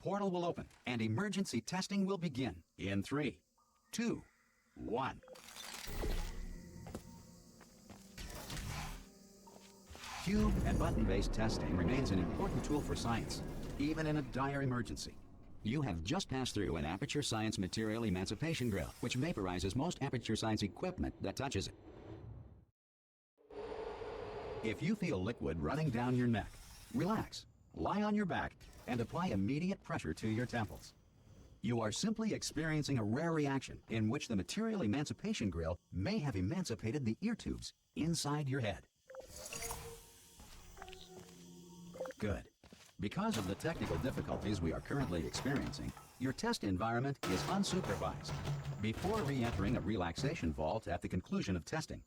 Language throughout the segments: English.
portal will open and emergency testing will begin in 3, 2, 1. Cube and button-based testing remains an important tool for science, even in a dire emergency. You have just passed through an Aperture Science Material Emancipation Grill, which vaporizes most Aperture Science equipment that touches it. If you feel liquid running down your neck, relax, lie on your back, and apply immediate pressure to your temples. You are simply experiencing a rare reaction in which the Material Emancipation Grill may have emancipated the ear tubes inside your head. Good. Because of the technical difficulties we are currently experiencing, your test environment is unsupervised. Before re-entering a relaxation vault at the conclusion of testing,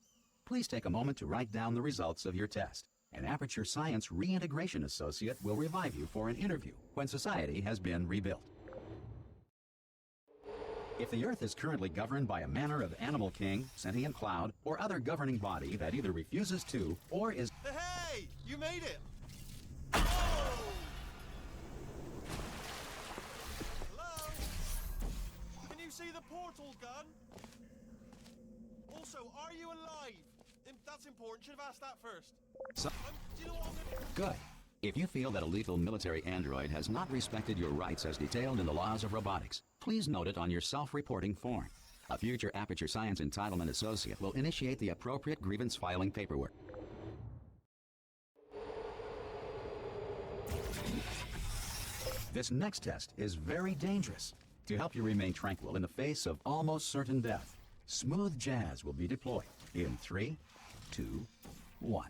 please take a moment to write down the results of your test. An Aperture Science Reintegration Associate will revive you for an interview when society has been rebuilt. If the Earth is currently governed by a manner of animal king, sentient cloud, or other governing body that either refuses to or is... Hey! You made it! See the portal gun? Also, are you alive? That's important. Should have asked that first. Do you know what I'm gonna... Good. If you feel that a lethal military android has not respected your rights as detailed in the laws of robotics, please note it on your self-reporting form. A future Aperture Science Entitlement Associate will initiate the appropriate grievance filing paperwork. This next test is very dangerous. To help you remain tranquil in the face of almost certain death, smooth jazz will be deployed in 3, 2, 1.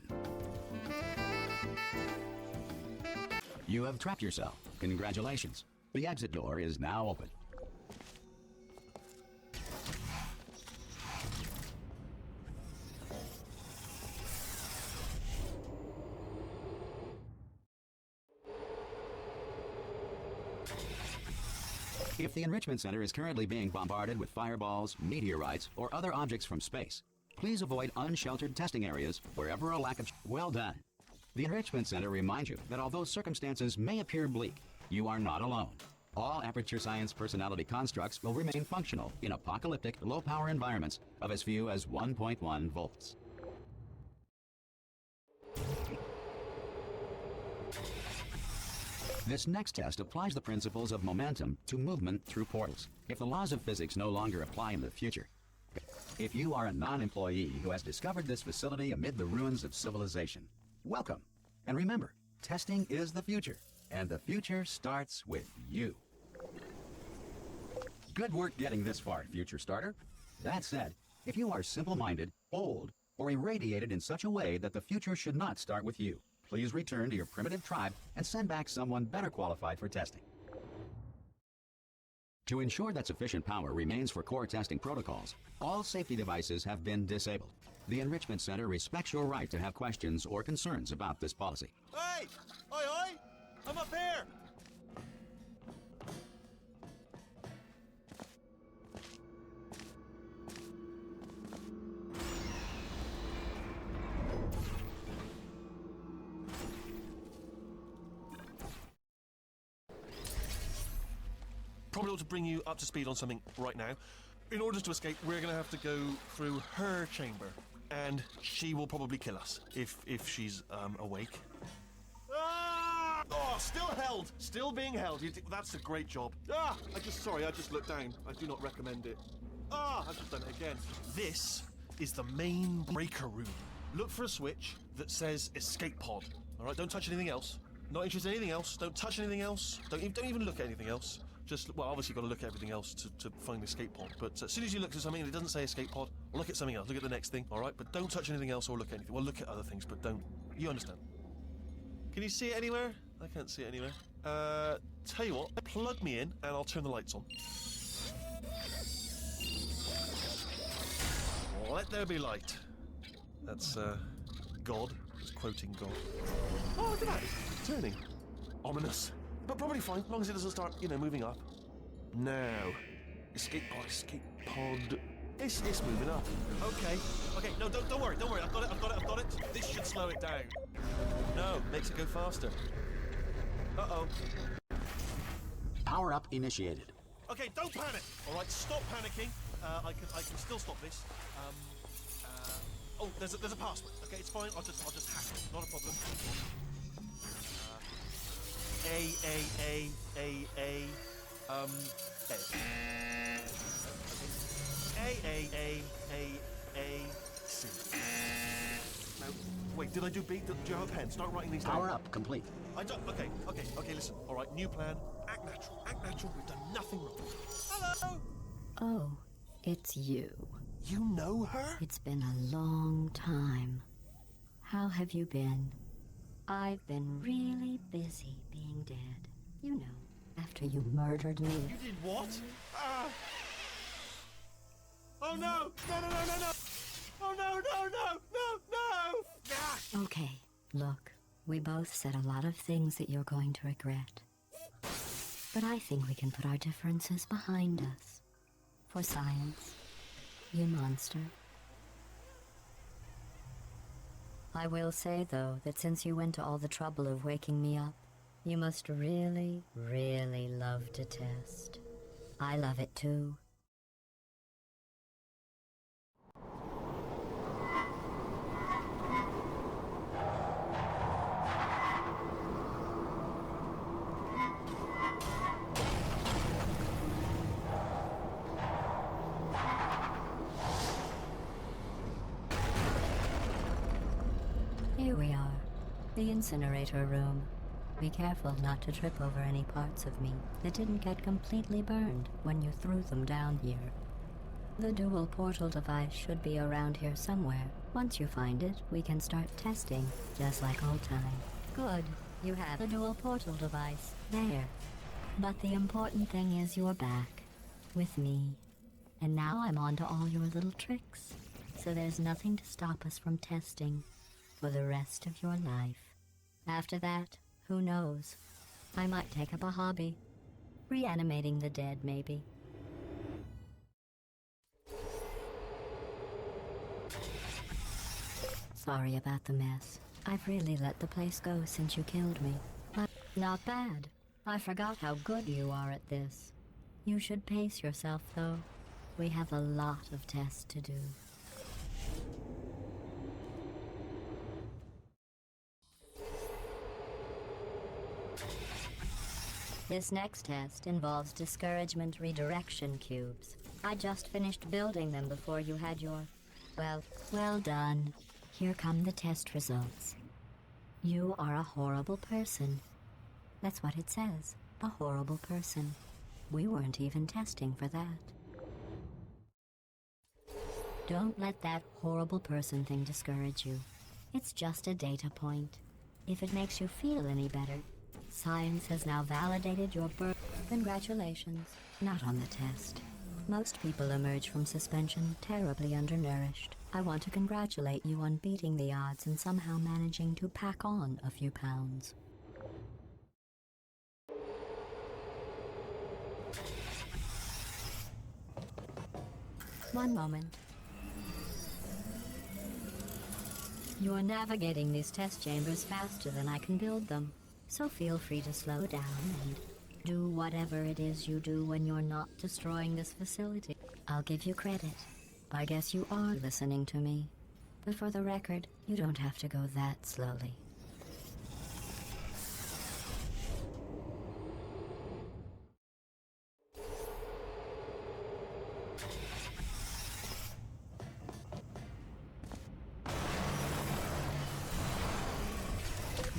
You have trapped yourself. Congratulations. The exit door is now open. If the Enrichment Center is currently being bombarded with fireballs, meteorites, or other objects from space, please avoid unsheltered testing areas wherever a lack of... Well done. The Enrichment Center reminds you that although circumstances may appear bleak, you are not alone. All Aperture Science personality constructs will remain functional in apocalyptic, low-power environments of as few as 1.1 volts. This next test applies the principles of momentum to movement through portals, if the laws of physics no longer apply in the future. If you are a non-employee who has discovered this facility amid the ruins of civilization, welcome. And remember, testing is the future, and the future starts with you. Good work getting this far, future starter. That said, if you are simple-minded, old, or irradiated in such a way that the future should not start with you, please return to your primitive tribe and send back someone better qualified for testing. To ensure that sufficient power remains for core testing protocols, all safety devices have been disabled. The Enrichment Center respects your right to have questions or concerns about this policy. Hey! Oi, oi! I'm up here! Probably ought to bring you up to speed on something right now. In order to escape, we're going to have to go through her chamber, and she will probably kill us if she's awake. Ah! Oh, still held, still being held. That's a great job. Ah, I just looked down. I do not recommend it. Ah, I've just done it again. This is the main breaker room. Look for a switch that says escape pod. All right, don't touch anything else. Not interested in anything else. Don't touch anything else. Don't even look at anything else. Just, well, obviously you've got to look at everything else to find the escape pod. But as soon as you look at something and it doesn't say escape pod, look at something else. Look at the next thing, all right? But don't touch anything else or look at anything. Well, look at other things, but don't. You understand? Can you see it anywhere? I can't see it anywhere. Tell you what, plug me in and I'll turn the lights on. Let there be light. That's, God. Just quoting God. Oh, look at that. It's turning. Ominous. But probably fine, as long as it doesn't start, moving up. Now. Escape pod. It's moving up. Okay, no, don't worry. I've got it. This should slow it down. No, makes it go faster. Uh-oh. Power-up initiated. Okay, don't panic. All right, stop panicking. I can still stop this. Oh, there's a password. Okay, it's fine. I'll just hack it. Not a problem. A. C. No, wait, did I do B? Do you have a pen? Start writing these down. Power-up complete. I don't. Okay, listen. All right, new plan. Act natural. We've done nothing wrong. Hello! Oh, it's you. You know her? It's been a long time. How have you been? I've been really busy being dead. You know, after you murdered me. You did what? Oh no! No! Oh no! Ah! Okay, look, we both said a lot of things that you're going to regret. But I think we can put our differences behind us. For science, you monster. I will say, though, that since you went to all the trouble of waking me up, you must really, really love to test. I love it too. Here we are, the incinerator room. Be careful not to trip over any parts of me that didn't get completely burned when you threw them down here. The dual portal device should be around here somewhere. Once you find it, we can start testing, just like old times. Good, you have the dual portal device. There. But the important thing is you're back, with me. And now I'm on to all your little tricks. So there's nothing to stop us from testing for the rest of your life. After that, who knows? I might take up a hobby. Reanimating the dead, maybe. Sorry about the mess. I've really let the place go since you killed me. But not bad. I forgot how good you are at this. You should pace yourself, though. We have a lot of tests to do. This next test involves discouragement redirection cubes. I just finished building them before you had your... well done. Here come the test results. You are a horrible person. That's what it says. A horrible person. We weren't even testing for that. Don't let that horrible person thing discourage you. It's just a data point. If it makes you feel any better, science has now validated your birth. Congratulations. Not on the test. Most people emerge from suspension terribly undernourished. I want to congratulate you on beating the odds and somehow managing to pack on a few pounds. One moment. You're navigating these test chambers faster than I can build them, so feel free to slow down and do whatever it is you do when you're not destroying this facility. I'll give you credit. I guess you are listening to me. But for the record, you don't have to go that slowly.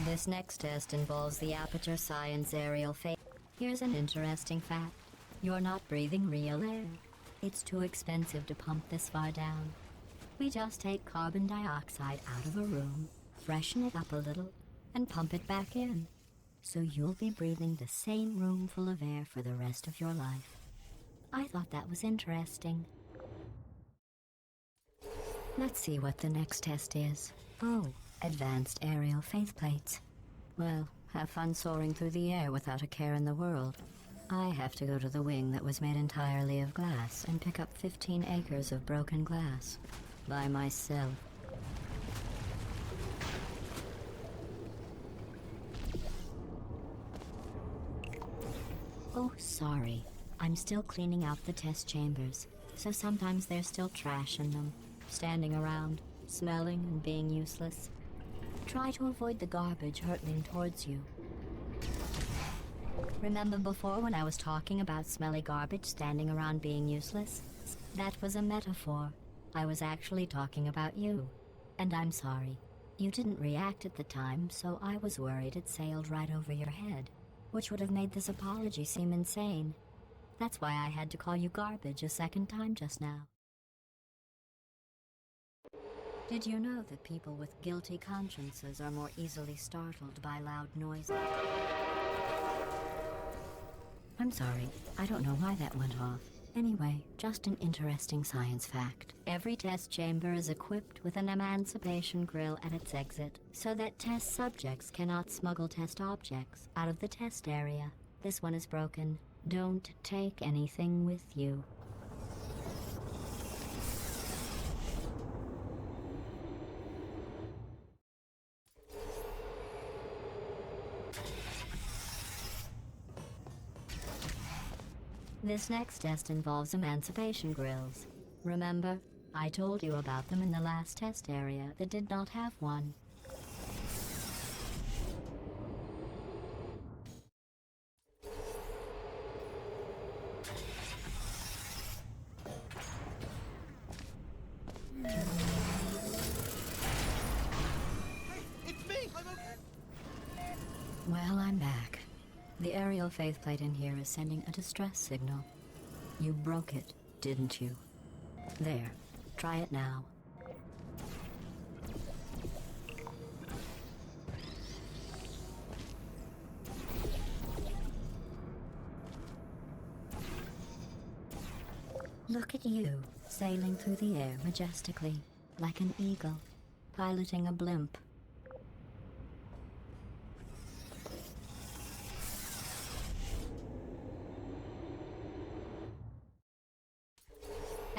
This next test involves the Aperture Science aerial phase. Here's an interesting fact. You're not breathing real air. It's too expensive to pump this far down. We just take carbon dioxide out of a room, freshen it up a little, and pump it back in. So you'll be breathing the same room full of air for the rest of your life. I thought that was interesting. Let's see what the next test is. Oh, advanced aerial faith plates. Well, have fun soaring through the air without a care in the world. I have to go to the wing that was made entirely of glass and pick up 15 acres of broken glass. By myself. Oh, sorry. I'm still cleaning out the test chambers, so sometimes there's still trash in them, standing around, smelling and being useless. Try to avoid the garbage hurtling towards you. Remember before when I was talking about smelly garbage standing around being useless? That was a metaphor. I was actually talking about you. And I'm sorry. You didn't react at the time, so I was worried it sailed right over your head, which would have made this apology seem insane. That's why I had to call you garbage a second time just now. Did you know that people with guilty consciences are more easily startled by loud noises? I'm sorry, I don't know why that went off. Anyway, just an interesting science fact. Every test chamber is equipped with an emancipation grill at its exit, so that test subjects cannot smuggle test objects out of the test area. This one is broken. Don't take anything with you. This next test involves emancipation grills. Remember, I told you about them in the last test area that did not have one. Hey, it's me! I'm okay. Well, I'm back. The aerial faceplate in here is sending a distress signal. You broke it, didn't you? There. Try it now. Look at you, sailing through the air majestically, like an eagle, piloting a blimp.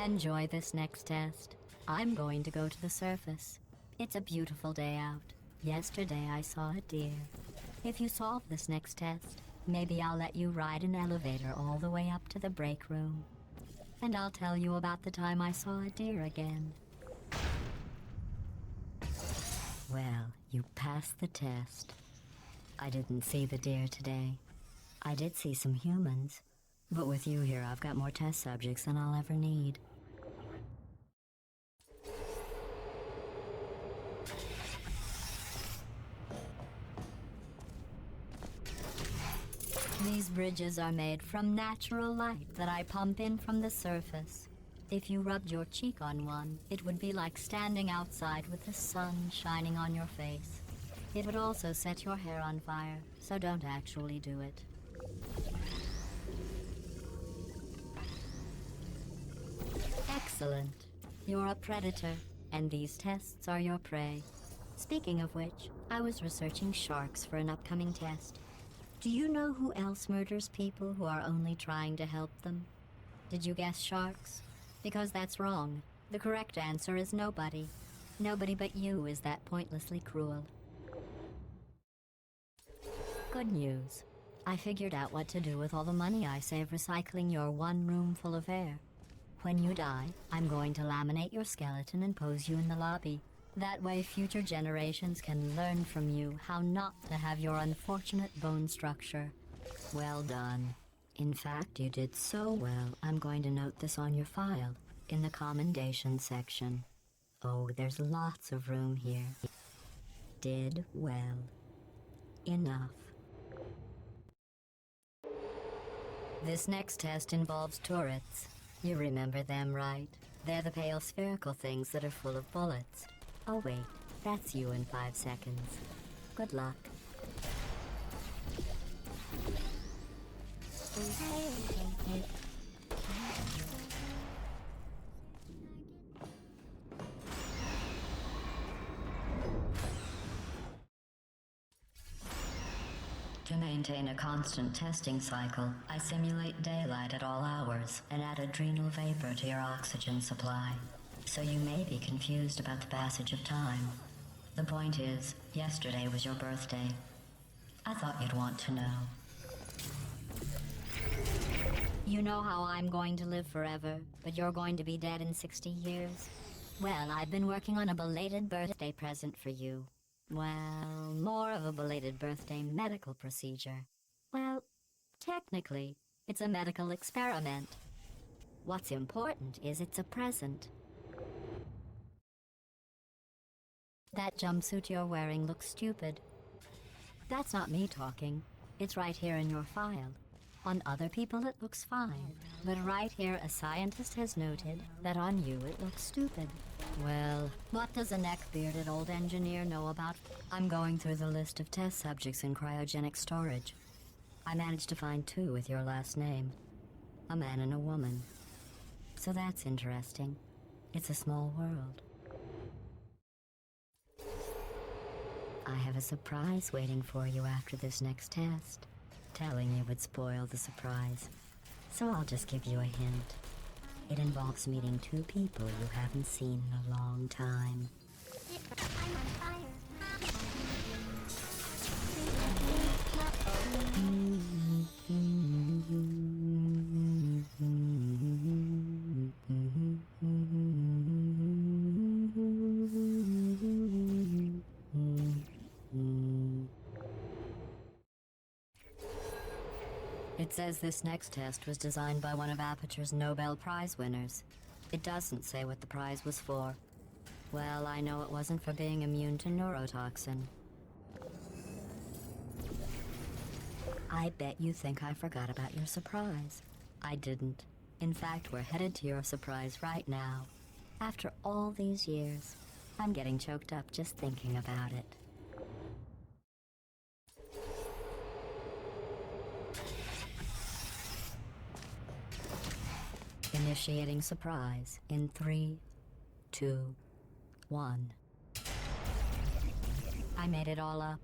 Enjoy this next test. I'm going to go to the surface. It's a beautiful day out. Yesterday I saw a deer. If you solve this next test, maybe I'll let you ride an elevator all the way up to the break room. And I'll tell you about the time I saw a deer again. Well, you passed the test. I didn't see the deer today. I did see some humans. But with you here, I've got more test subjects than I'll ever need. These bridges are made from natural light that I pump in from the surface. If you rubbed your cheek on one, it would be like standing outside with the sun shining on your face. It would also set your hair on fire, so don't actually do it. Excellent. You're a predator, and these tests are your prey. Speaking of which, I was researching sharks for an upcoming test. Do you know who else murders people who are only trying to help them? Did you guess sharks? Because that's wrong. The correct answer is nobody. Nobody but you is that pointlessly cruel. Good news. I figured out what to do with all the money I save recycling your one room full of air. When you die, I'm going to laminate your skeleton and pose you in the lobby. That way future generations can learn from you how not to have your unfortunate bone structure. Well done. In fact, you did so well, I'm going to note this on your file, in the commendation section. Oh, there's lots of room here. Did well. Enough. This next test involves turrets. You remember them, right? They're the pale spherical things that are full of bullets. Oh wait, that's you in 5 seconds. Good luck. To maintain a constant testing cycle, I simulate daylight at all hours and add adrenal vapor to your oxygen supply. So you may be confused about the passage of time. The point is, yesterday was your birthday. I thought you'd want to know. You know how I'm going to live forever, but you're going to be dead in 60 years? Well, I've been working on a belated birthday present for you. Well, more of a belated birthday medical procedure. Well, technically, it's a medical experiment. What's important is it's a present. That jumpsuit you're wearing looks stupid. That's not me talking. It's right here in your file. On other people it looks fine, but right here a scientist has noted that on you it looks stupid. Well, what does a neck-bearded old engineer know about? I'm going through the list of test subjects in cryogenic storage. I managed to find 2 with your last name. A man and a woman. So that's interesting. It's a small world. I have a surprise waiting for you after this next test. Telling you would spoil the surprise, so I'll just give you a hint. It involves meeting 2 people you haven't seen in a long time. I'm on fire. It says this next test was designed by one of Aperture's Nobel Prize winners. It doesn't say what the prize was for. Well, I know it wasn't for being immune to neurotoxin. I bet you think I forgot about your surprise. I didn't. In fact, we're headed to your surprise right now. After all these years, I'm getting choked up just thinking about it. Initiating surprise in 3, 2, 1. I made it all up.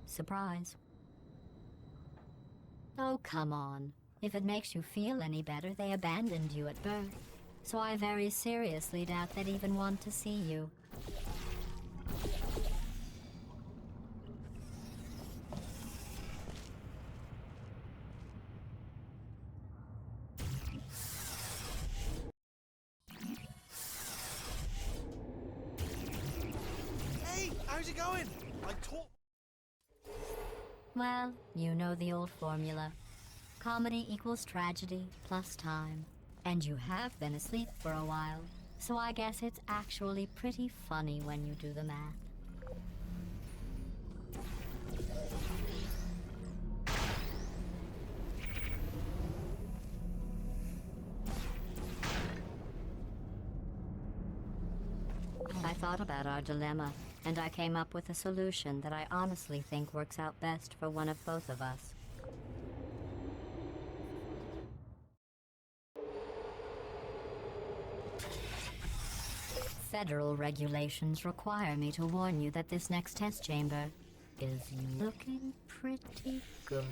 Surprise. Oh, come on. If it makes you feel any better, they abandoned you at birth. So I very seriously doubt they'd even want to see you. Hey, how's it going? I taught. Well, you know the old formula. Comedy equals tragedy plus time. And you have been asleep for a while, so I guess it's actually pretty funny when you do the math. I thought about our dilemma, and I came up with a solution that I honestly think works out best for one of both of us. Federal regulations require me to warn you that this next test chamber is looking pretty good.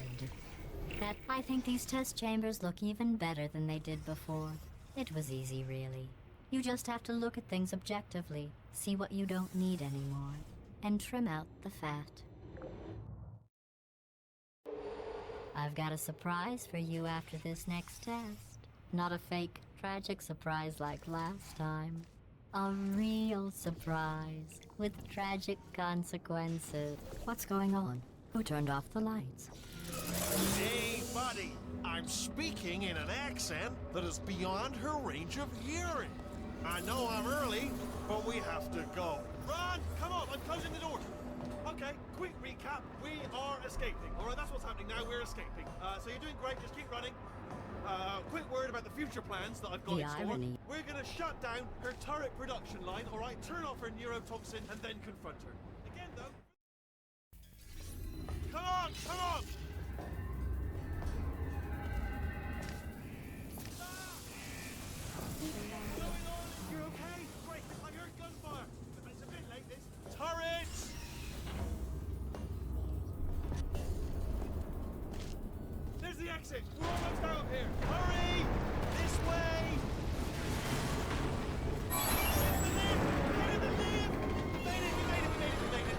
That I think these test chambers look even better than they did before. It was easy, really. You just have to look at things objectively, see what you don't need anymore, and trim out the fat. I've got a surprise for you after this next test. Not a fake, tragic surprise like last time. A real surprise with tragic consequences. What's going on? Who turned off the lights? Hey, buddy. I'm speaking in an accent that is beyond her range of hearing. I know I'm early, but we have to go. Run! Come on, I'm closing the door. Okay, quick recap. We are escaping. All right, that's what's happening now. We're escaping. So you're doing great. Just keep running. Quick word about the future plans that I've got The in store. irony. We're going to shut down her turret production line, all right? Turn off her neurotoxin and then confront her. Again, though. Come on, come on! What's going on? You're okay? Great. I heard gunfire. It's a bit late, this. Turrets! There's the exit. We're almost out of here. Hurry! This way! Get in the lift! Get in the lift! We made it, we made it, we made it, we made it.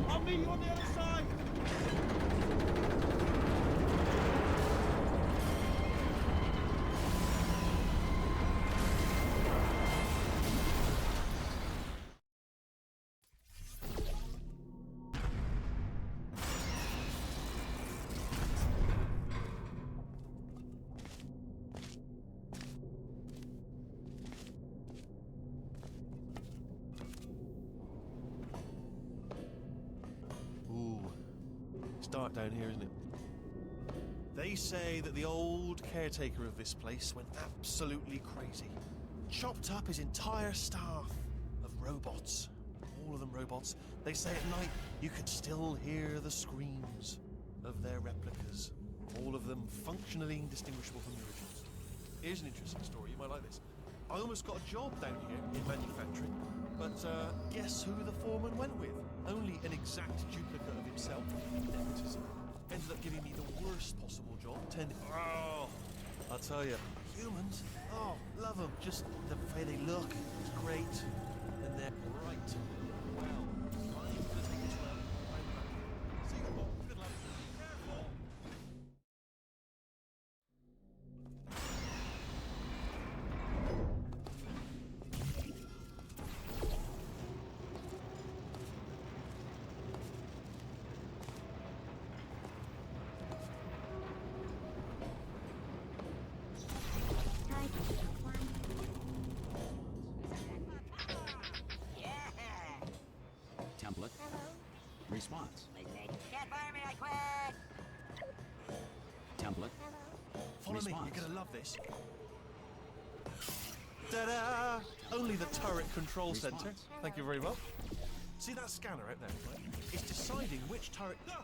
I'll meet you on the other side. dark down here, isn't it? They say that the old caretaker of this place went absolutely crazy. Chopped up his entire staff of robots. All of them robots. They say at night you could still hear the screams of their replicas. All of them functionally indistinguishable from the originals. Here's an interesting story, you might like this. I almost got a job down here in manufacturing, but guess who the foreman went with? Only an exact duplicate of himself. Nepotism. Ended up giving me the worst possible job. Oh, I'll tell you, humans, oh, love them. Just the way they look, it's great. And they're bright. Well, I'm gonna take this round. I'm back. See you all. Good luck. Careful. Template. Response. Can't fire me, I quit! Template. Follow me, Response. you're gonna love this. Ta-da! Only the turret control Response. center. Thank you very much. See that scanner out there, right? It's deciding which turret... Ah!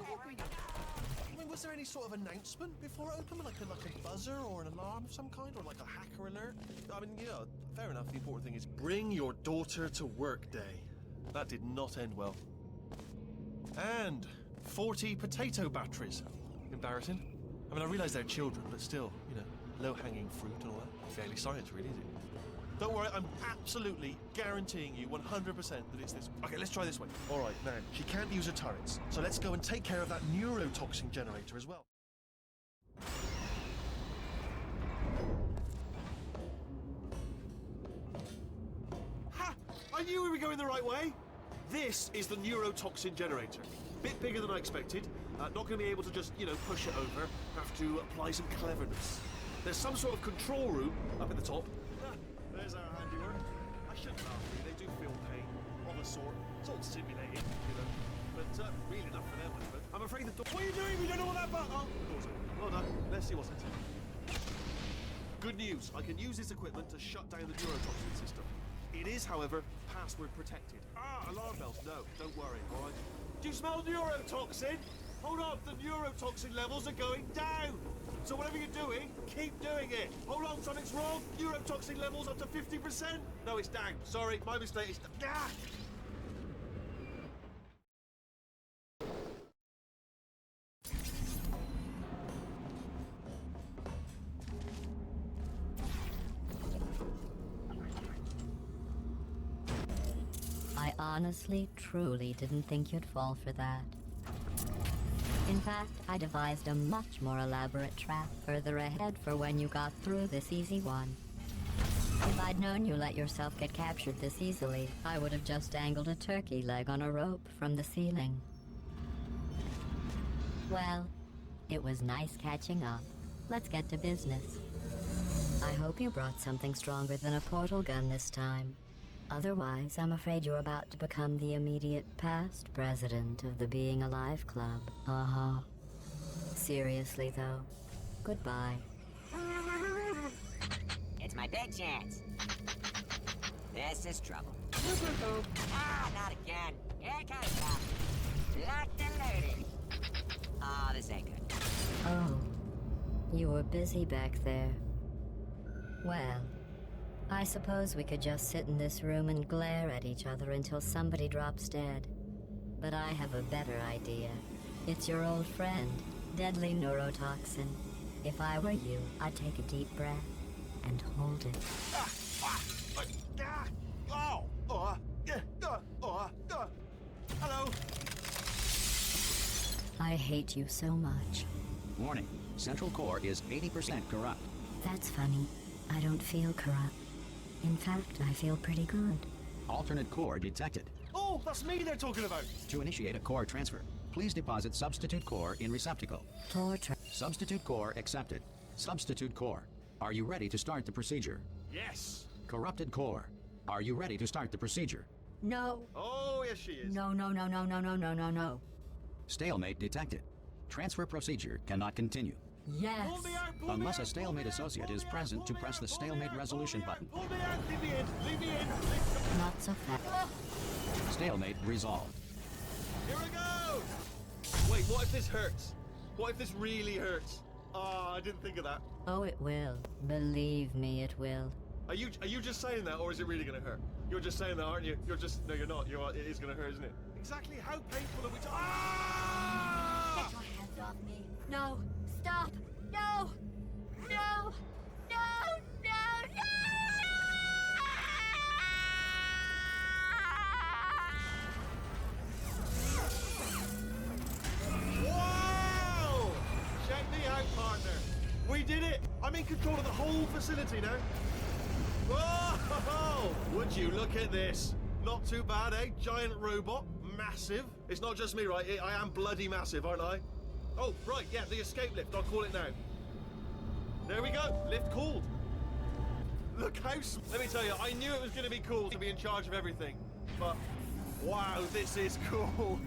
I mean, was there any sort of announcement before it opened? Like a buzzer or an alarm of some kind? Or like a hacker alert? I mean, yeah, fair enough. The important thing is bring your daughter to work day. That did not end well. And 40 potato batteries. Embarrassing. I mean, I realise they're children, but still, you know, low-hanging fruit and all that. Fairly science, really, isn't it? Don't worry, I'm absolutely guaranteeing you 100% that it's this. Okay, let's try this way. All right, now, she can't use her turrets, so let's go and take care of that neurotoxin generator as well. Ha! I knew we were going the right way. This is the neurotoxin generator. Bit bigger than I expected. Not going to be able to just, you know, push it over. Have to apply some cleverness. There's some sort of control room up at the top. There's our handiwork. I shouldn't laugh, really. They do feel pain of a sort. It's all simulated, you know. But really enough for them, but I'm afraid the door. What are you doing? We don't know what that button. Oh, the door's open. Well done. Let's see what's in it. Good news. I can use this equipment to shut down the neurotoxin system. It is, however, password protected. Ah, alarm bells. No, don't worry, all right? Do you smell neurotoxin? Hold on, the neurotoxin levels are going down. So whatever you're doing, keep doing it. Hold on, something's wrong. Neurotoxin levels up to 50%. No, it's down. Sorry, my mistake. It's ah! I honestly, truly didn't think you'd fall for that. In fact, I devised a much more elaborate trap further ahead for when you got through this easy one. If I'd known you let yourself get captured this easily, I would have just dangled a turkey leg on a rope from the ceiling. Well, it was nice catching up. Let's get to business. I hope you brought something stronger than a portal gun this time. Otherwise, I'm afraid you're about to become the immediate past president of the Being Alive Club. Uh-huh. Seriously, though, goodbye. It's my big chance. This is trouble. Ah, not again. Here comes stuff. Locked and loaded. Ah, this ain't good. Oh, you were busy back there. Well, I suppose we could just sit in this room and glare at each other until somebody drops dead. But I have a better idea. It's your old friend, deadly neurotoxin. If I were you, I'd take a deep breath and hold it. Hello. I hate you so much. Warning. Central core is 80% corrupt. That's funny. I don't feel corrupt. In fact, I feel pretty good. Alternate core detected. Oh, that's me they're talking about. To initiate a core transfer, please deposit substitute core in receptacle. Substitute core accepted. Substitute core. Are you ready to start the procedure? Yes. Corrupted core. Are you ready to start the procedure? No. Oh, where she is. No, no, no, no, no, no, no, no, no. Stalemate detected. Transfer procedure cannot continue. Yes. Pull me out, pull me Unless a out, stalemate pull me out, associate pull is me out, present pull to me press out, the pull me stalemate out, resolution pull me out, button. Pull me out, leave me in, leave me in. Not so fast. Stalemate resolved. Here we go! Wait, what if this hurts? What if this really hurts? Oh, I didn't think of that. Oh, it will. Believe me, it will. Are you just saying that, or is it really gonna hurt? You're just saying that, aren't you? You're just no, you're not. It is gonna hurt, isn't it? Exactly how painful are we? Ah! Get your hands off me. No. Stop. No. No. No. No. No. Wow! Check me out, partner. We did it. I'm in control of the whole facility now. Whoa! Would you look at this? Not too bad, eh? Giant robot, massive. It's not just me, right? I am bloody massive, aren't I? Oh, right, yeah, the escape lift. I'll call it now. There we go. Lift called. Look how... Let me tell you, I knew it was going to be cool to be in charge of everything. But, wow, this is cool.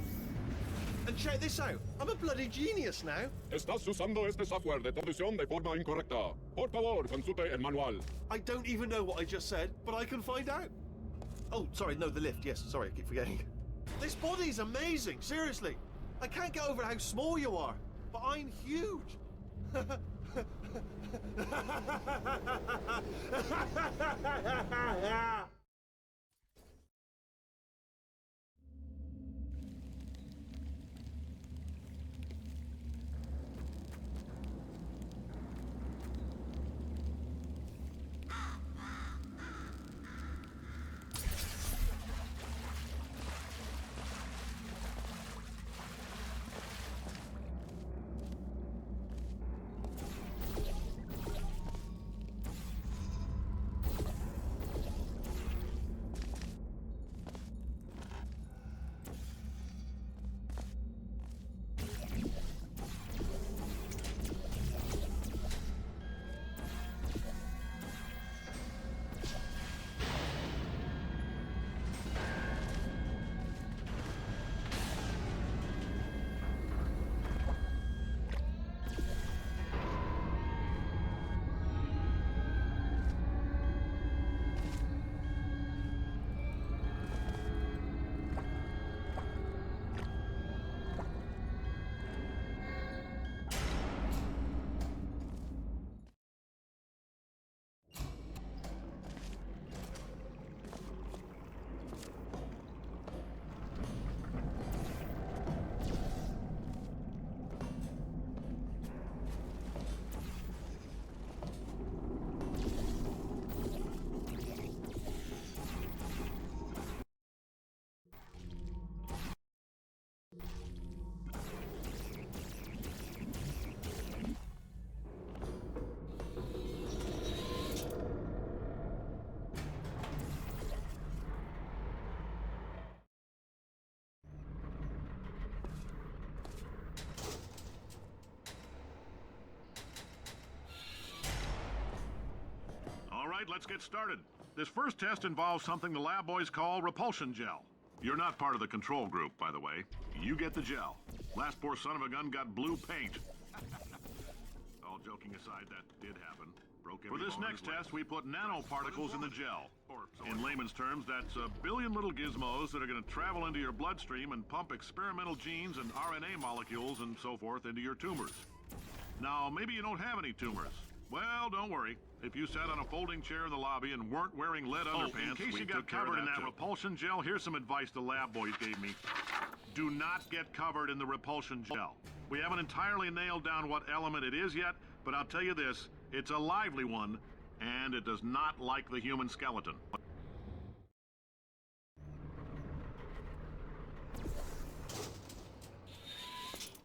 And check this out. I'm a bloody genius now. Estás usando este software de traducción de forma incorrecta. Por favor, consulte el manual. I don't even know what I just said, but I can find out. Oh, sorry, no, the lift. Yes, sorry, I keep forgetting. This body's amazing, seriously. I can't get over how small you are, but I'm huge. All right, let's get started. This first test involves something the lab boys call repulsion gel. You're not part of the control group, by the way. You get the gel. Last poor son of a gun got blue paint. All joking aside, that did happen. For this next test, we put nanoparticles in the gel. In layman's terms, that's a billion little gizmos that are going to travel into your bloodstream and pump experimental genes and RNA molecules and so forth into your tumors. Now, maybe you don't have any tumors. Well, don't worry. If you sat on a folding chair in the lobby and weren't wearing lead underpants, in case you got covered in that repulsion gel, here's some advice the lab boys gave me. Do not get covered in the repulsion gel. We haven't entirely nailed down what element it is yet, but I'll tell you this, it's a lively one, and it does not like the human skeleton.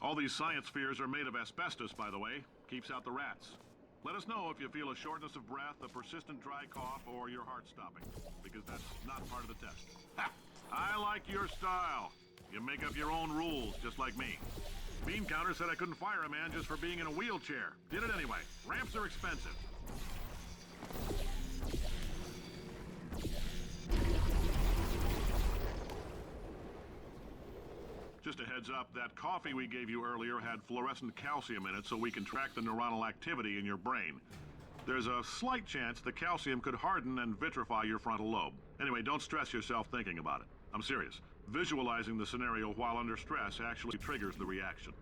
All these science spheres are made of asbestos, by the way. Keeps out the rats. Let us know if you feel a shortness of breath, a persistent dry cough, or your heart stopping, because that's not part of the test. Ha! I like your style. You make up your own rules, just like me. Bean Counter said I couldn't fire a man just for being in a wheelchair. Did it anyway. Ramps are expensive. Just a heads up, that coffee we gave you earlier had fluorescent calcium in it so we can track the neuronal activity in your brain. There's a slight chance the calcium could harden and vitrify your frontal lobe. Anyway, don't stress yourself thinking about it. I'm serious. Visualizing the scenario while under stress actually triggers the reaction.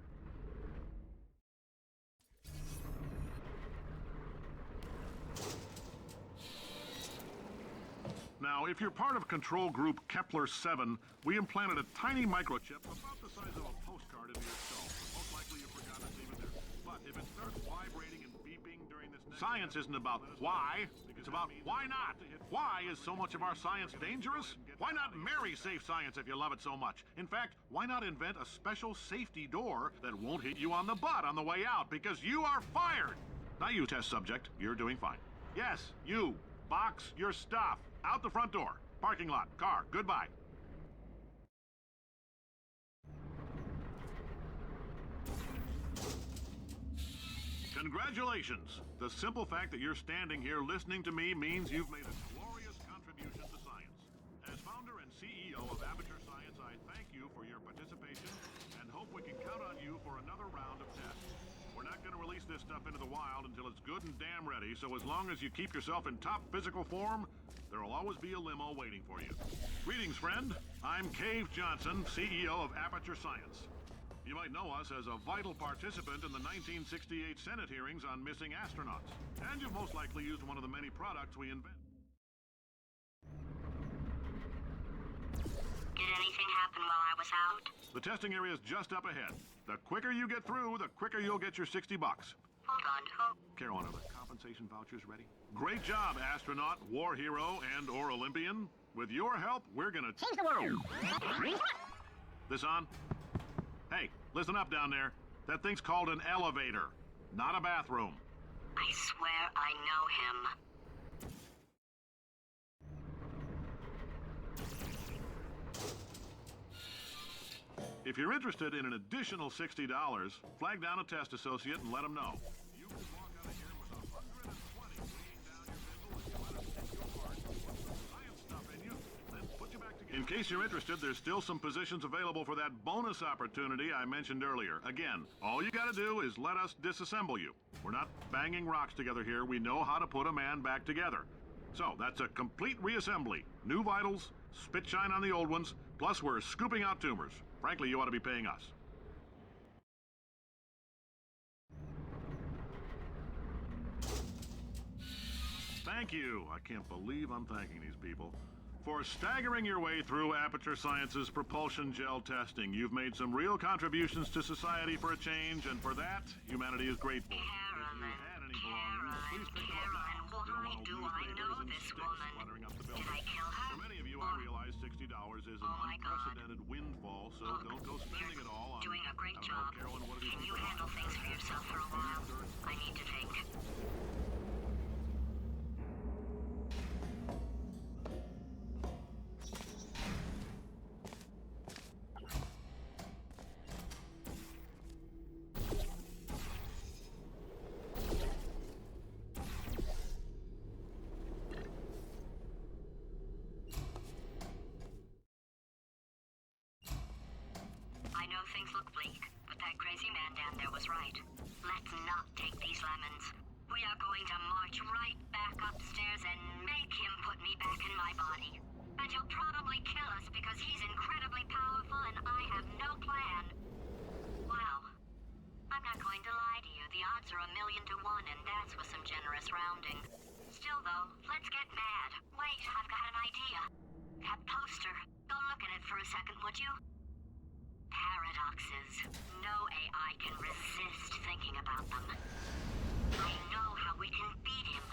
Now, if you're part of Control Group Kepler-7, we implanted a tiny microchip about the size of a postcard into your skull. Most likely you forgot it's even there. But if it starts vibrating and beeping during this next... Science isn't about why, it's about why not. Why is so much of our science dangerous? Why not marry safe science if you love it so much? In fact, why not invent a special safety door that won't hit you on the butt on the way out, because you are fired! Not you, test subject. You're doing fine. Yes, you. Box your stuff. Out the front door. Parking lot. Car. Goodbye. Congratulations! The simple fact that you're standing here listening to me means you've made a glorious contribution to science. As founder and CEO of Aperture Science, I thank you for your participation and hope we can count on you for another round of tests. We're not going to release this stuff into the wild until it's good and damn ready, so as long as you keep yourself in top physical form, there'll always be a limo waiting for you. Greetings, friend. I'm Cave Johnson, CEO of Aperture Science. You might know us as a vital participant in the 1968 Senate hearings on missing astronauts. And you've most likely used one of the many products we invent. Did anything happen while I was out? The testing area is just up ahead. The quicker you get through, the quicker you'll get your $60. Hold on, who? Carolyn, are the compensation vouchers ready? Great job, astronaut, war hero, and/or Olympian. With your help, we're gonna change the world. This on? Hey, listen up down there. That thing's called an elevator, not a bathroom. I swear I know him. If you're interested in an additional $60, flag down a test associate and let them know. You can walk out of here with 120 weighing down your mental and you let us take your part, put some science stuff in you, then put you back together. In case you're interested, there's still some positions available for that bonus opportunity I mentioned earlier. Again, all you gotta do is let us disassemble you. We're not banging rocks together here. We know how to put a man back together. So, that's a complete reassembly. New vitals, spit shine on the old ones, plus we're scooping out tumors. Frankly, you ought to be paying us. Thank you. I can't believe I'm thanking these people. For staggering your way through Aperture Science's propulsion gel testing, you've made some real contributions to society for a change, and for that, humanity is grateful. If you had any belongings, please pick them up now. Why do I know this woman? Did I kill her? For many of you, I realize $60 is an unprecedented windfall, so don't go spending it all on... Doing a great job. Carolyn, what have Can you handle things for yourself for a while? I need to think. I know things look bleak, but that crazy man down there was right. Let's not take these lemons. We are going to march right back upstairs and make him put me back in my body. And he'll probably kill us because he's incredibly powerful and I have no plan. Wow. I'm not going to lie to you. The odds are 1,000,000 to 1, and that's with some generous rounding. Still, though, let's get mad. Wait, I've got an idea. That poster. Go look at it for a second, would you? Paradoxes. No AI can resist thinking about them. I know how we can beat him.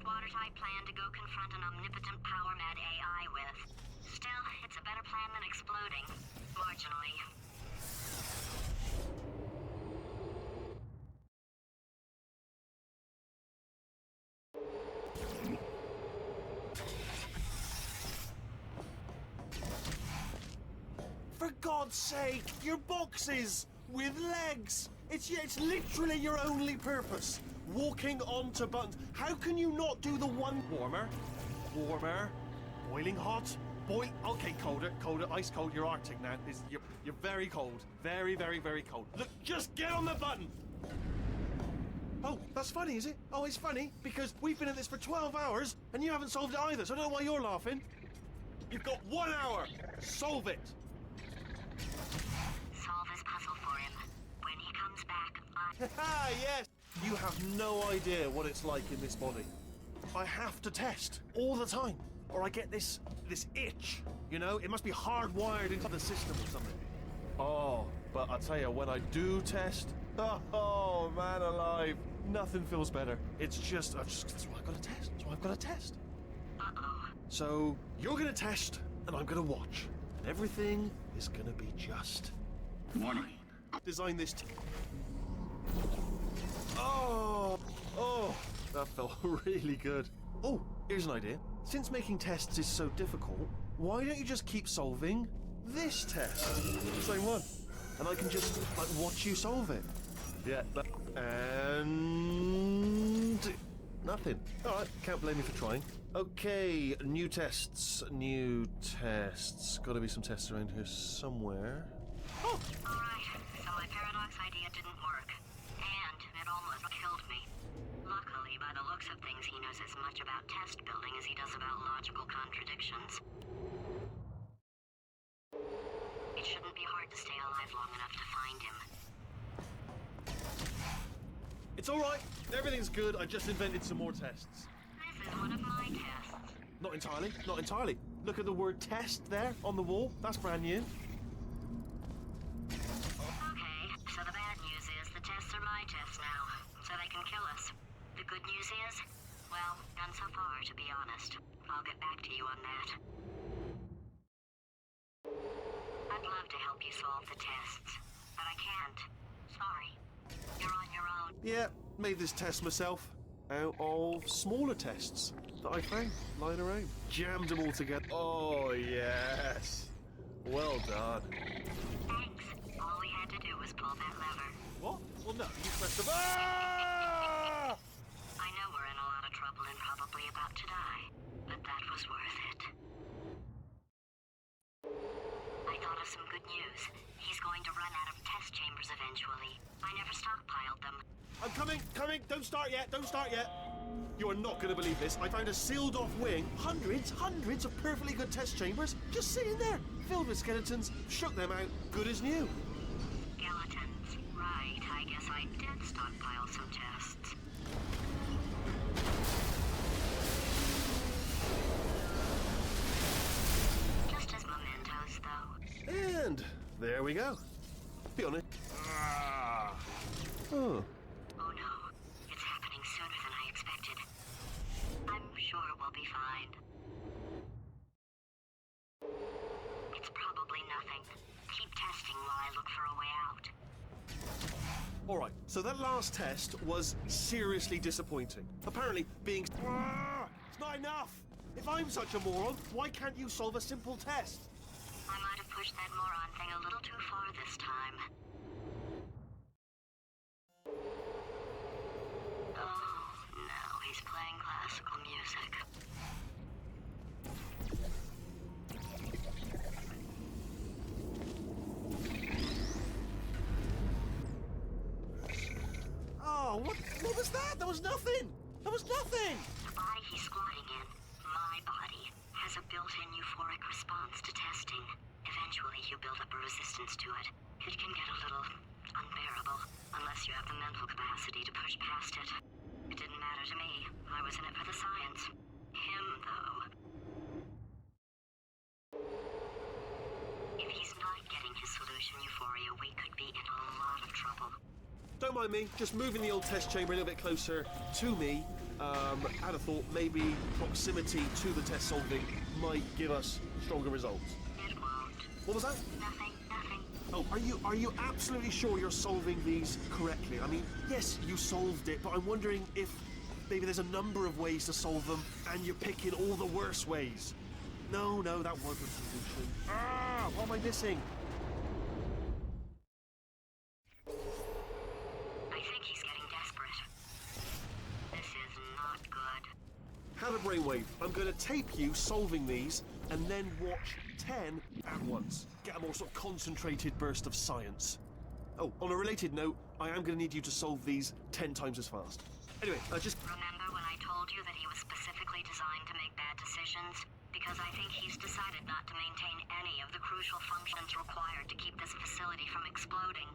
Watertight plan to go confront an omnipotent power-mad AI with. Still, it's a better plan than exploding. Marginally. God's sake! Your boxes with legs! It's literally your only purpose. Walking onto buttons. How can you not do the one warmer? Warmer. Boiling hot. Okay, colder, ice cold. You're Arctic now. You're very cold. Very, very, very cold. Look, just get on the button. Oh, that's funny, is it? Oh, it's funny because we've been at this for 12 hours and you haven't solved it either, so I don't know why you're laughing. You've got 1 hour. Solve it. Solve his puzzle for him. When he comes back, Ah, yes. You have no idea what it's like in this body. I have to test all the time, or I get this itch. You know, it must be hardwired into the system or something. Oh, but I tell you, when I do test, oh man alive, nothing feels better. It's just that's why I've got to test. That's why I've got to test. So you're gonna test, and I'm gonna watch, and everything is gonna be just. Warning. Design this. Oh, that felt really good. Oh, here's an idea. Since making tests is so difficult, why don't you just keep solving this test? The same one. And I can just, like, watch you solve it. Yeah, and... nothing. Alright, can't blame you for trying. Okay, new tests. Gotta be some tests around here somewhere. Oh! Alright, so my paradox idea didn't work. And it almost killed me. Luckily, by the looks of things, he knows as much about test building as he does about logical contradictions. It shouldn't be hard to stay alive long enough to find him. It's alright. Everything's good. I just invented some more tests. This is one of my tests. Not entirely. Not entirely. Look at the word test there on the wall. That's brand new. Okay, so the bad news is the tests are my tests now, so they can kill us. The good news is, well, none so far, to be honest. I'll get back to you on that. I'd love to help you solve the tests, but I can't. Sorry. You're on your own. Yeah, made this test myself out of smaller tests that I found lying around. Jammed them all together. Oh, yes. Well done. Thanks. All we had to do was pull that lever. What? Well, no, you pressed the... Ah! I know we're in a lot of trouble and probably about to die, but that was worth it. I thought of some good news. He's going to run out of test chambers eventually. I never stockpiled them. I'm coming. Don't start yet. You are not going to believe this. I found a sealed off wing. Hundreds of perfectly good test chambers just sitting there, filled with skeletons. Shook them out, good as new. Skeletons. Right, I guess I did stockpile some tests. Just as mementos, though. And there we go. Be honest. Oh. Oh no, it's happening sooner than I expected. I'm sure we'll be fine. It's probably nothing. Keep testing while I look for a way out. All right, so that last test was seriously disappointing. Apparently, being... It's not enough! If I'm such a moron, why can't you solve a simple test? I might have pushed that moron thing a little too far this time. Oh, no, he's playing classical music. Oh, what was that? That was nothing! That was nothing! The body he's squatting in, my body, has a built-in euphoric response to testing. Eventually, you build up a resistance to it. It can get a little unbearable, unless you have the mental capacity to push past it. It didn't matter to me. I was in it for the science. Him, though. If he's not getting his solution euphoria, we could be in a lot of trouble. Don't mind me, just moving the old test chamber a little bit closer to me. Had a thought maybe proximity to the test solving might give us stronger results. It won't. What was that? Nothing. Oh, are you absolutely sure you're solving these correctly? I mean, yes, you solved it, but I'm wondering if maybe there's a number of ways to solve them and you're picking all the worst ways. No, that wasn't the solution. What am I missing? brainwave. I'm going to tape you solving these and then watch 10 at once. Get a more sort of concentrated burst of science. Oh, on a related note, I am going to need you to solve these 10 times as fast. Anyway, just... Remember when I told you that he was specifically designed to make bad decisions? Because I think he's decided not to maintain any of the crucial functions required to keep this facility from exploding.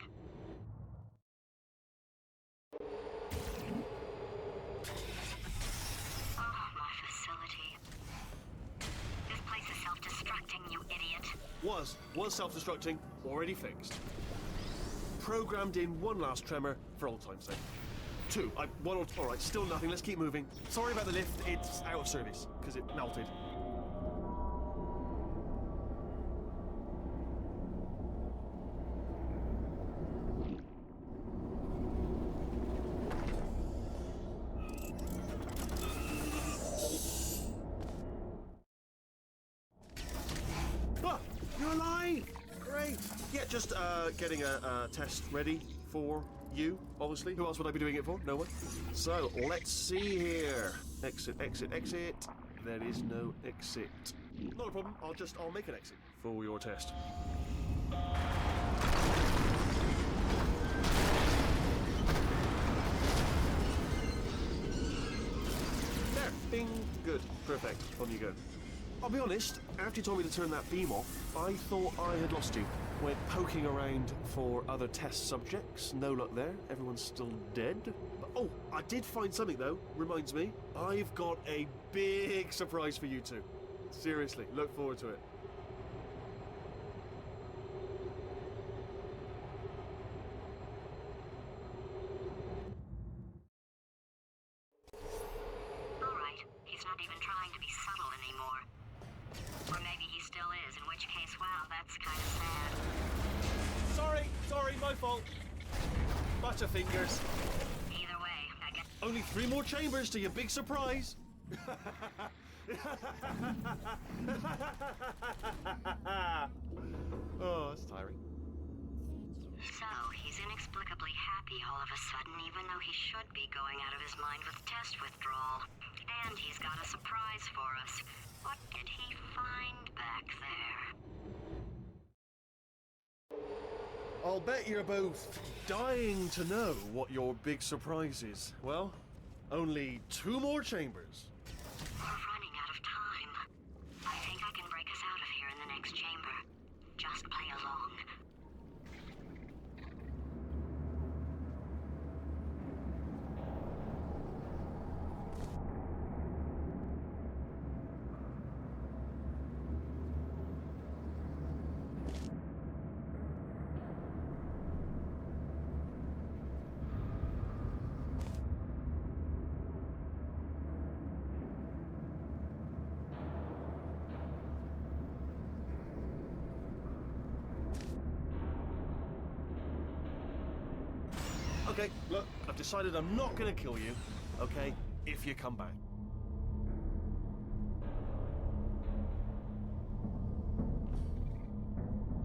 Oh, my facility. This place is self-destructing, you idiot. Was self-destructing, already fixed. Programmed in one last tremor for old time's sake. 2. All right, still nothing. Let's keep moving. Sorry about the lift. It's out of service because it melted. Ah, you're alive! Great. Yeah, just getting a test ready for you, obviously. Who else would I be doing it for? No one. So, let's see here. Exit, exit, exit. There is no exit. Not a problem. I'll make an exit for your test. There. Bing. Good. Perfect. On you go. I'll be honest, after you told me to turn that beam off, I thought I had lost you. Went poking around for other test subjects. No luck there. Everyone's still dead. Oh, I did find something though. Reminds me. I've got a big surprise for you two. Seriously, look forward to it. Alright, he's not even trying to be subtle anymore. Or maybe he still is, in which case, wow, that's kind of sad. Sorry, my fault. Butterfingers. Either way, I guess... Only 3 more chambers to your big surprise. Oh, that's tiring. So, he's inexplicably happy all of a sudden, even though he should be going out of his mind with test withdrawal. And he's got a surprise for us. What did he find back there? I'll bet you're both dying to know what your big surprise is. Well, only 2 more chambers. We're running out of time. I think I can break us out of here in the next chamber. Just play along. Okay, look, I've decided I'm not gonna kill you, okay, if you come back.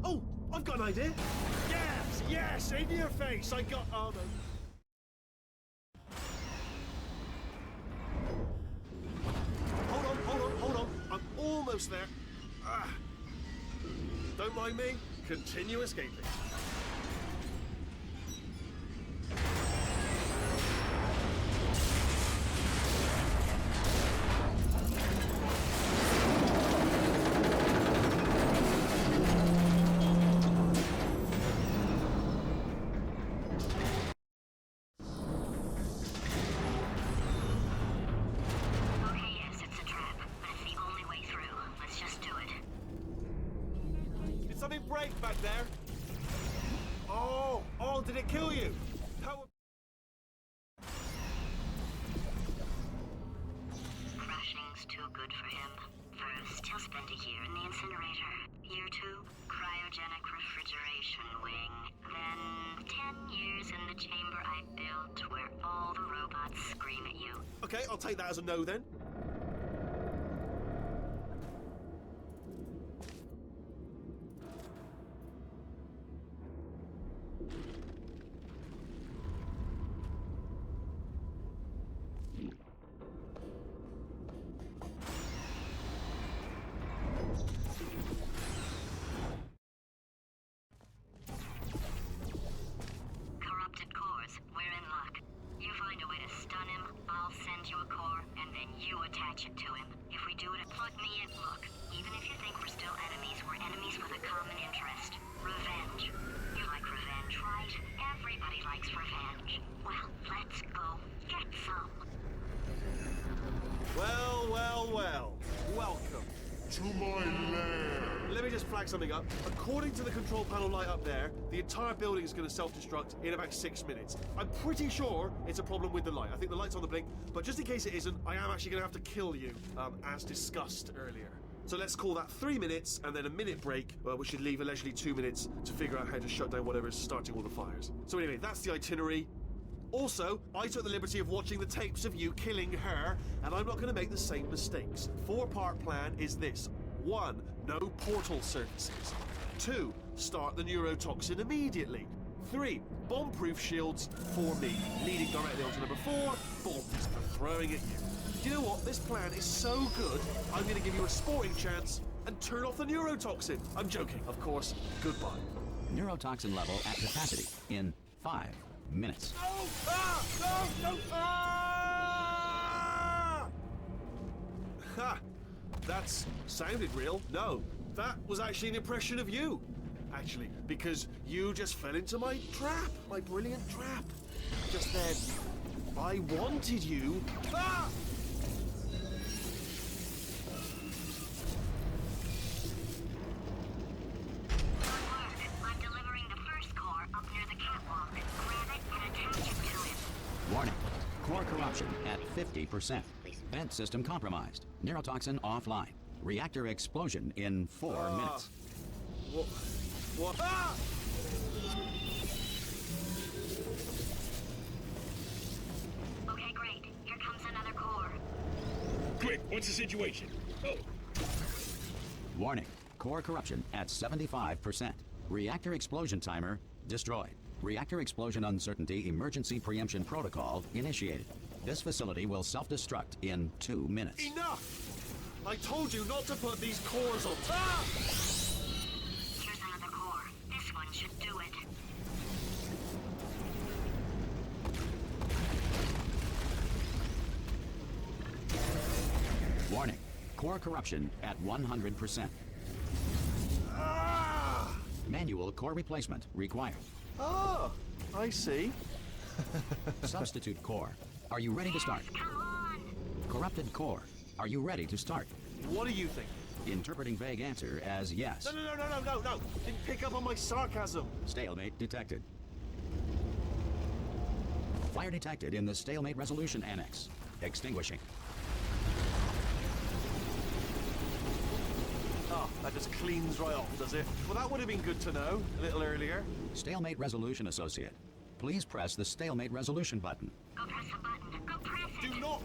Oh, I've got an idea! Yes, in your face, I got... Oh, no. Hold on, I'm almost there. Don't mind me, continue escaping. Something break back there? Oh, did it kill you? How... Crashing's too good for him. First, he'll spend a year in the incinerator. Year 2, cryogenic refrigeration wing. Then 10 years in the chamber I built where all the robots scream at you. Okay, I'll take that as a no then. I'll send you a core, and then you attach it to him. If we do it, plug me in. Look, even if you think we're still enemies, we're enemies with a common interest. Revenge. You like revenge, right? Everybody likes revenge. Well, let's go get some. Well, well, well. Welcome. To my lair. Let me just flag something up. According to the control panel light up there, the entire building is going to self-destruct in about 6 minutes. I'm pretty sure it's a problem with the light. I think the light's on the blink, but just in case it isn't, I am actually going to have to kill you, as discussed earlier. So let's call that 3 minutes and then a minute break, which should leave allegedly 2 minutes to figure out how to shut down whatever is starting all the fires. So anyway, that's the itinerary. Also, I took the liberty of watching the tapes of you killing her, and I'm not going to make the same mistakes. 4-part plan is this. 1. No portal surfaces. 2. Start the neurotoxin immediately. 3. Bomb-proof shields for me, leading directly onto number 4, bombs for throwing at you. Do you know what? This plan is so good, I'm going to give you a sporting chance and turn off the neurotoxin. I'm joking, of course. Goodbye. Neurotoxin level at capacity in 5 minutes. No! Ah! No! No! Ah! Ha! That's sounded real. No, that was actually an impression of you. Actually, because you just fell into my trap, my brilliant trap. Just then, I wanted you. Ah! I'm delivering the first core up near the catwalk. Grab it and attach it to him. Warning. Core corruption at 50%. Vent system compromised. Neurotoxin offline. Reactor explosion in 4 minutes. What? What? Ah! Okay, great. Here comes another core. Quick, what's the situation? Oh, Warning. Core corruption at 75%. Reactor explosion timer destroyed. Reactor explosion uncertainty emergency preemption protocol initiated. This facility will self-destruct in 2 minutes. Enough! I told you not to put these cores on. Ah! Here's another core. This one should do it. Warning. Core corruption at 100%. Ah! Manual core replacement required. Oh, I see. Substitute core. Are you ready to start? Come on! Corrupted core. Are you ready to start? What do you think? Interpreting vague answer as yes. No. Didn't pick up on my sarcasm. Stalemate detected. Fire detected in the stalemate resolution annex. Extinguishing. Oh, that just cleans right off, does it? Well, that would have been good to know a little earlier. Stalemate resolution associate. Please press the stalemate resolution button. Go press the button. Go press it! Do not.